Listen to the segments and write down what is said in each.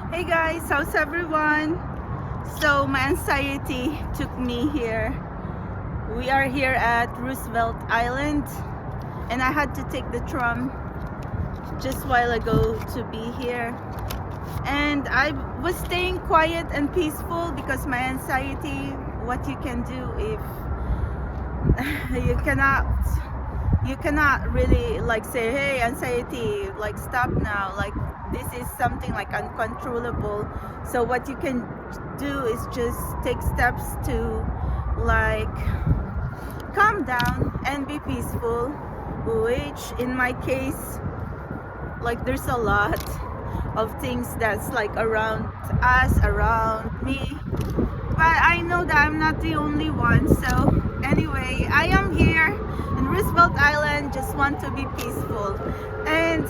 Hey guys, how's everyone? So my anxiety took me here. We are here at Roosevelt Island and I had to take the tram just a while ago to be here. And I was staying quiet and peaceful because my anxiety, what you can do if you cannot really like say, hey anxiety, like stop now, like this is something like uncontrollable. So what you can do is just take steps to like calm down and be peaceful, which in my case, like there's a lot of things that's like around us, around me, but I know that I'm not the only one. So anyway, I am here in Roosevelt Island, just want to be peaceful. And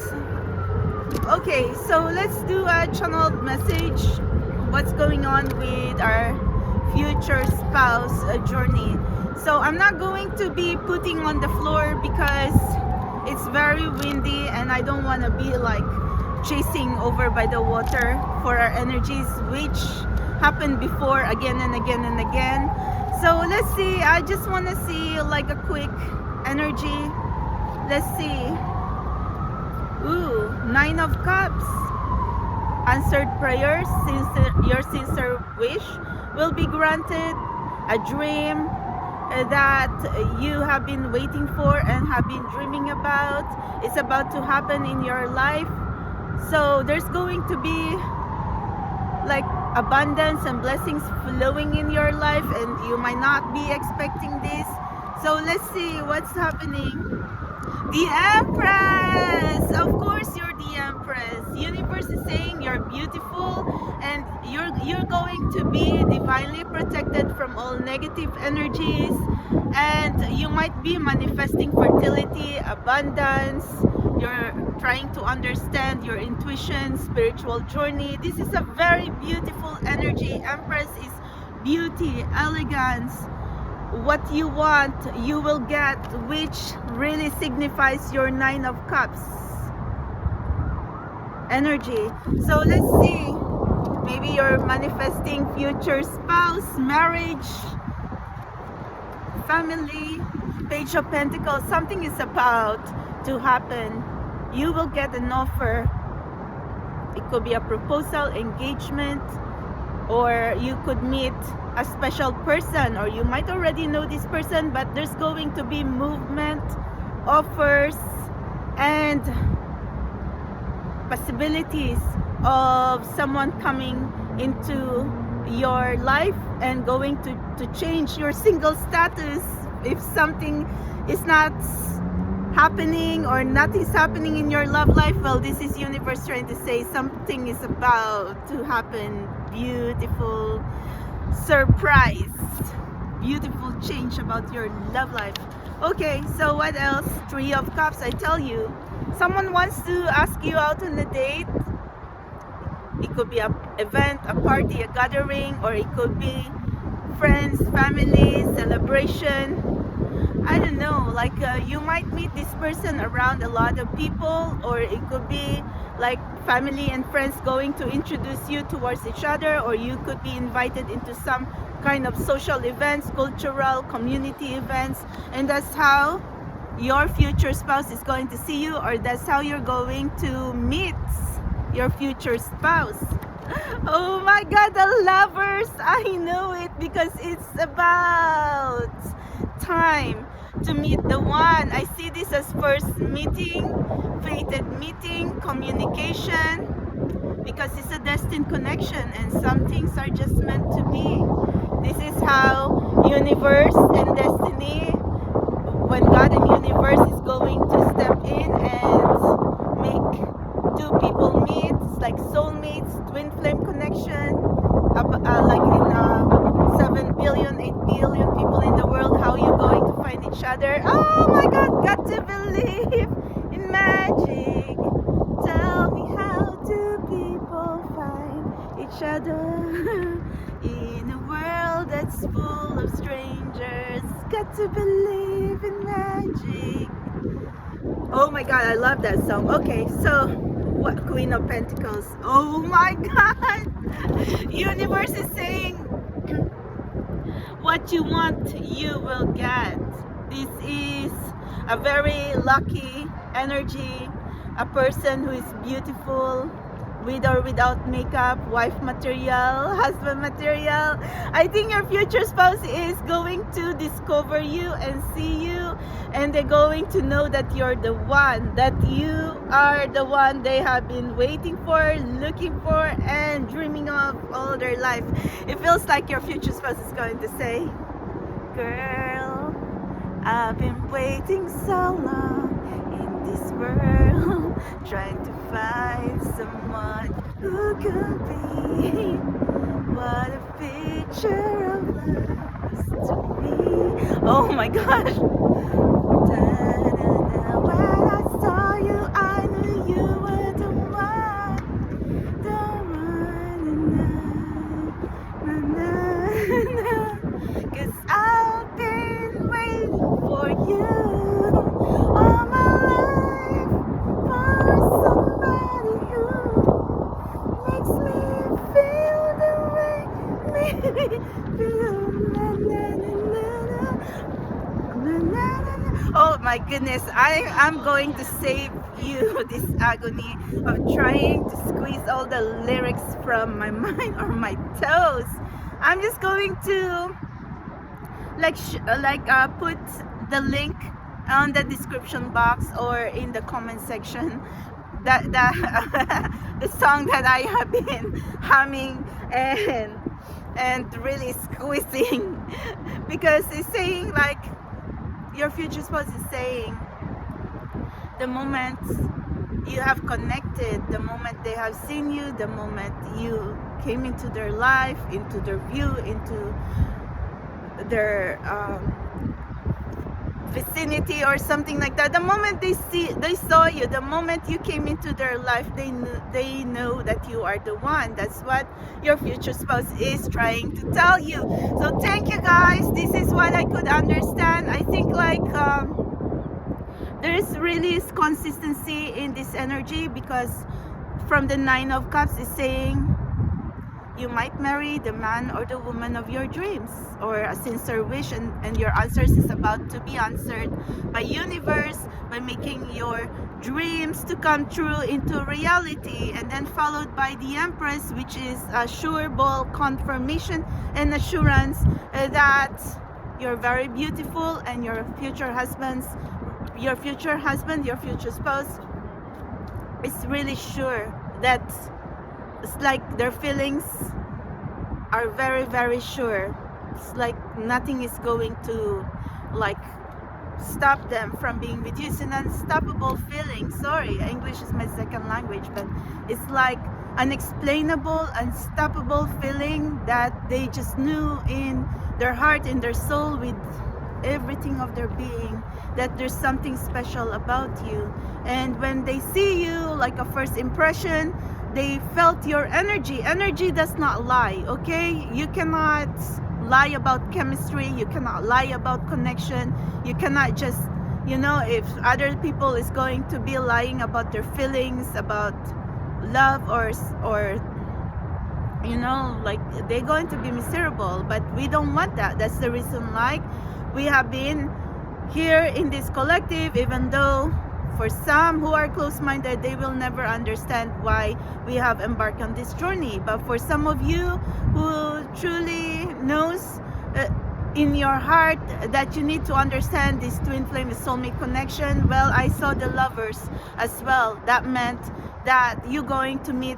okay, so let's do a channeled message. What's going on with our future spouse journey? So I'm not going to be putting on the floor because it's very windy and I don't want to be like chasing over by the water for our energies, which happened before again and again and again. So let's see, I just want to see like a quick energy. Let's see. Ooh, 9 of Cups. Answered prayers, your sincere wish will be granted. A dream that you have been waiting for and have been dreaming about is about to happen in your life. So there's going to be like abundance and blessings flowing in your life and you might not be expecting this. So let's see what's happening. The Empress! Of course you're the Empress. Universe is saying you're beautiful and you're going to be divinely protected from all negative energies, and you might be manifesting fertility, abundance. You're trying to understand your intuition, spiritual journey. This is a very beautiful energy. Empress is beauty, elegance. What you want, you will get, which really signifies your 9 of Cups energy. So let's see. Maybe you're manifesting future spouse, marriage, family, Page of Pentacles. Something is about to happen. You will get an offer. It could be a proposal, engagement, or you could meet a special person, or you might already know this person, but there's going to be movement, offers, and possibilities of someone coming into your life and going to change your single status. If something is not happening or nothing's happening in your love life, well, this is universe trying to say something is about to happen. Beautiful surprise, beautiful change about your love life. Okay, so what else? 3 of Cups. I tell you, someone wants to ask you out on a date. It could be an event, a party, a gathering, or it could be friends, family, celebration. I don't know, like you might meet this person around a lot of people, or it could be like family and friends going to introduce you towards each other, or you could be invited into some kind of social events, cultural, community events, and that's how your future spouse is going to see you, or that's how you're going to meet your future spouse. Oh my God, the Lovers! I know it because it's about time to meet the one. I see this as first meeting, fated meeting, communication, because it's a destined connection and some things are just meant to be. This is how universe and destiny, when God and universe is going to step in and make two people meet. It's like soulmates, twin flame connection, like in 7 billion, 8 billion people in the world. How are you going to find each other? Oh my God, got to believe in magic. Tell me, how do people find each other in a world that's full of strangers? Got to believe in magic. Oh my God, I love that song. Okay, so Queen of Pentacles. Oh my God! Universe is saying, what you want, you will get. This is a very lucky energy. A person who is beautiful, with or without makeup, wife material, husband material. I think your future spouse is going to discover you and see you, and they're going to know that you're the one, that you are the one they have been waiting for, looking for, and dreaming of all their life. It feels like your future spouse is going to say, girl, I've been waiting so long in this world, trying to find someone who could be what a picture of love is to me. Oh my gosh. Da-da-da. When I saw you, I knew you were the one, the one. Na-na-na-na. 'Cause I've been waiting for you all my life, for somebody who makes me feel the way, make me feel na-na-na-na-na, na-na-na-na. Oh my goodness, I'm going to save you this agony of trying to squeeze all the lyrics from my mind or my toes. I'm just going to put the link on the description box or in the comment section, that the song that I have been humming and really squeezing, because it's saying, like, your future spouse is saying, the moment you have connected, the moment they have seen you, the moment you came into their life, into their view, into their vicinity or something like that, the moment they saw you, the moment you came into their life, they know that you are the one. That's what your future spouse is trying to tell you. So thank you guys. This is what I could understand. I think, like, there is really consistency in this energy, because from the Nine of Cups is saying you might marry the man or the woman of your dreams, or a sincere wish, and your answers is about to be answered by universe, by making your dreams to come true into reality. And then followed by the Empress, which is a sureable confirmation and assurance that you're very beautiful, and your future husband, your future spouse is really sure that it's like their feelings are very, very sure. It's like nothing is going to, like, stop them from being with you. It's an unstoppable feeling. Sorry, English is my second language, but it's like unexplainable, unstoppable feeling that they just knew in their heart, in their soul, with everything of their being, that there's something special about you. And when they see you, like a first impression, they felt your energy. Energy does not lie, okay? You cannot lie about chemistry. You cannot lie about connection. You cannot just, if other people is going to be lying about their feelings, about love, or like, they're going to be miserable. But we don't want that. That's the reason, like, we have been here in this collective, even though for some who are close-minded, they will never understand why we have embarked on this journey. But for some of you who truly knows in your heart that you need to understand this twin flame soulmate connection, well, I saw the Lovers as well. That meant that you're going to meet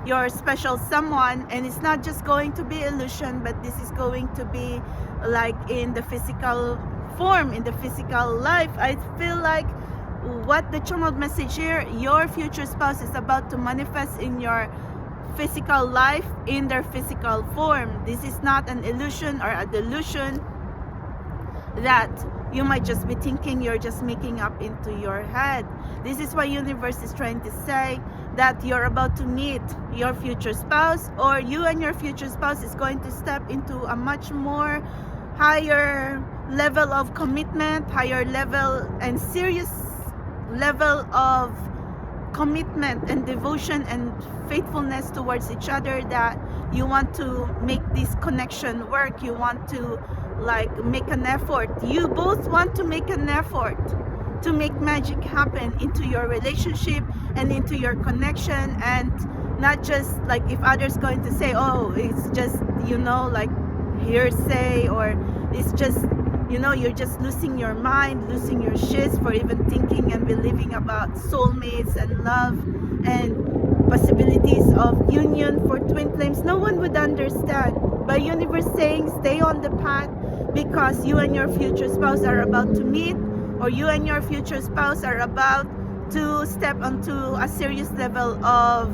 your special someone, and it's not just going to be illusion, but this is going to be like in the physical form, in the physical life. I feel like what the channeled message here, your future spouse is about to manifest in your physical life, in their physical form. This is not an illusion or a delusion that you might just be thinking, you're just making up into your head. This is what universe is trying to say, that you're about to meet your future spouse, or you and your future spouse is going to step into a much more higher level of commitment, higher level and serious level of commitment and devotion and faithfulness towards each other, that you want to make this connection work. You want to like make an effort. You both want to make an effort to make magic happen into your relationship and into your connection, and not just like if others going to say, oh, it's just, you know, like hearsay, or it's just, you know, you're just losing your mind, losing your shit for even thinking and believing about soulmates and love and possibilities of union for twin flames. No one would understand. But universe saying stay on the path, because you and your future spouse are about to meet, or you and your future spouse are about to step onto a serious level of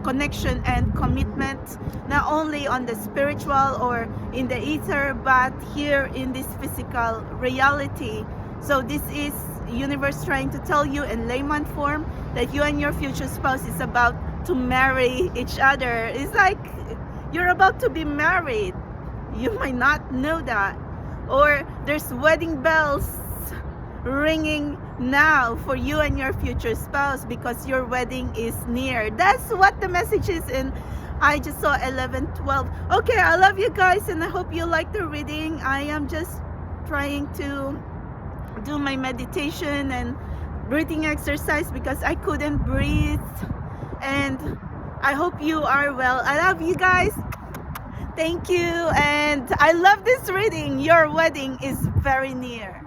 connection and commitment, not only on the spiritual or in the ether, but here in this physical reality. So this is universe trying to tell you in layman form that you and your future spouse is about to marry each other. It's like you're about to be married. You might not know that. Or there's wedding bells ringing now for you and your future spouse, because your wedding is near. That's what the message is, and I just saw 11:12. Okay, I love you guys, and I hope you like the reading. I am just trying to do my meditation and breathing exercise because I couldn't breathe, and I hope you are well. I love you guys. Thank you, and I love this reading. Your wedding is very near.